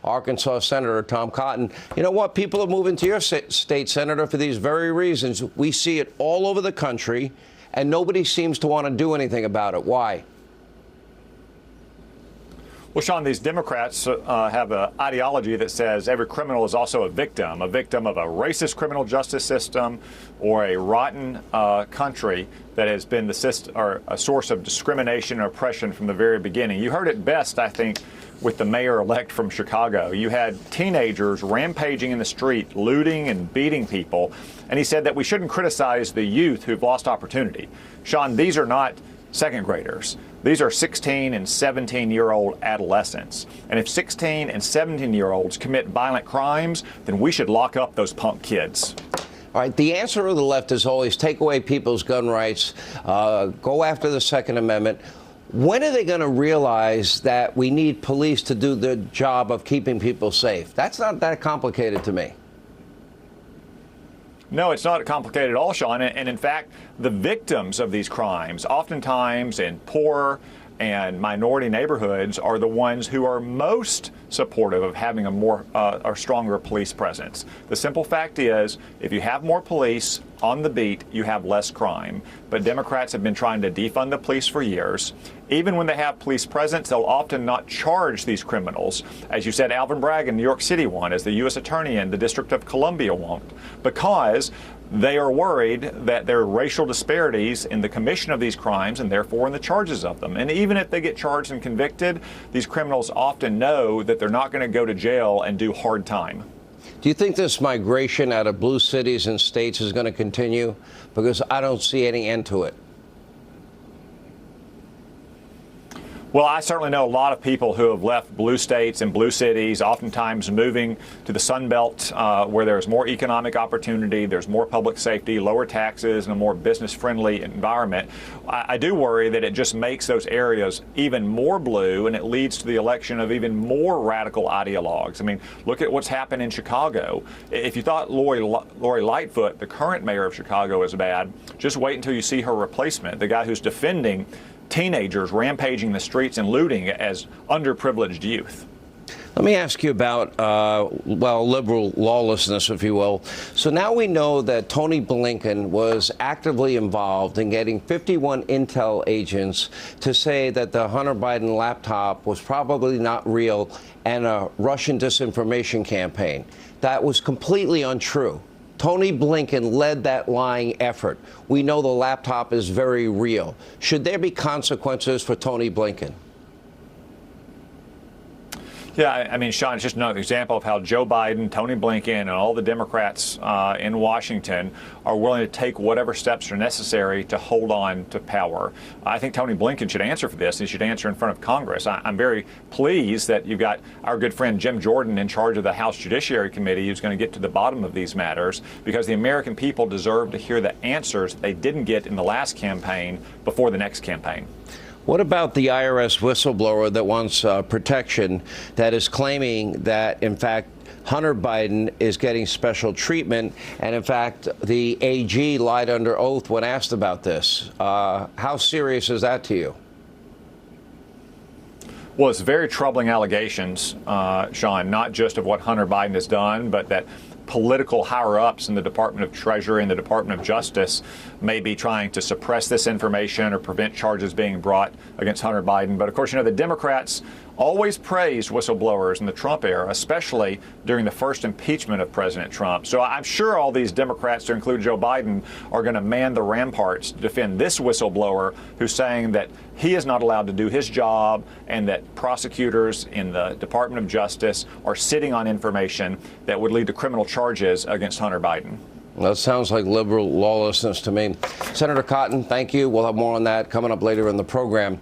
Arkansas Senator Tom Cotton. You know what? People are moving to your state, Senator, for these very reasons. We see it all over the country, and nobody seems to want to do anything about it. Why? Well, Sean, these Democrats have an ideology that says every criminal is also a victim of a racist criminal justice system or a rotten country that has been a source of discrimination and oppression from the very beginning. You heard it best, I think, with the mayor-elect from Chicago. You had teenagers rampaging in the street, looting and beating people, and he said that we shouldn't criticize the youth who've lost opportunity. Sean, these are not second graders. These are 16 and 17-year-old adolescents. And if 16 and 17-year-olds commit violent crimes, then we should lock up those punk kids. All right, the answer of the left is always take away people's gun rights, go after the Second Amendment. When are they going to realize that we need police to do the job of keeping people safe? That's not that complicated to me. No, it's not complicated at all, Sean. And in fact, the victims of these crimes, oftentimes in poor and minority neighborhoods, are the ones who are most supportive of having a more or stronger police presence. The simple fact is, if you have more police on the beat, you have less crime. But Democrats have been trying to defund the police for years. Even when they have police presence, they'll often not charge these criminals. As you said, Alvin Bragg in New York City won't, as the U.S. Attorney in the District of Columbia won't, because they are worried that there are racial disparities in the commission of these crimes and therefore in the charges of them. And even if they get charged and convicted, these criminals often know that they're not going to go to jail and do hard time. Do you think this migration out of blue cities and states is going to continue? Because I don't see any end to it. Well, I certainly know a lot of people who have left blue states and blue cities, oftentimes moving to the Sun Belt, where there's more economic opportunity, there's more public safety, lower taxes, and a more business-friendly environment. I do worry that it just makes those areas even more blue, and it leads to the election of even more radical ideologues. I mean, look at what's happened in Chicago. If you thought Lori Lightfoot, the current mayor of Chicago, is bad, just wait until you see her replacement, the guy who's defending teenagers rampaging the streets and looting as underprivileged youth. Let me ask you about, liberal lawlessness, if you will. So now we know that Tony Blinken was actively involved in getting 51 intel agents to say that the Hunter Biden laptop was probably not real and a Russian disinformation campaign. That was completely untrue. Tony Blinken led that lying effort. We know the laptop is very real. Should there be consequences for Tony Blinken? Yeah, I mean, Sean, it's just another example of how Joe Biden, Tony Blinken, and all the Democrats in Washington are willing to take whatever steps are necessary to hold on to power. I think Tony Blinken should answer for this. He should answer in front of Congress. I'm very pleased that you've got our good friend Jim Jordan in charge of the House Judiciary Committee who's going to get to the bottom of these matters, because the American people deserve to hear the answers they didn't get in the last campaign before the next campaign. What about the IRS whistleblower that wants protection, that is claiming that, in fact, Hunter Biden is getting special treatment, and, in fact, the AG lied under oath when asked about this? How serious is that to you? Well, it's very troubling allegations, Sean, not just of what Hunter Biden has done, but that political higher-ups in the Department of Treasury and the Department of Justice may be trying to suppress this information or prevent charges being brought against Hunter Biden. But, of course, you know, the Democrats always praised whistleblowers in the Trump era, especially during the first impeachment of President Trump. So I'm sure all these Democrats, to include Joe Biden, are going to man the ramparts to defend this whistleblower who's saying that he is not allowed to do his job and that prosecutors in the Department of Justice are sitting on information that would lead to criminal charges against Hunter Biden. Well, that sounds like liberal lawlessness to me. Senator Cotton, thank you. We'll have more on that coming up later in the program.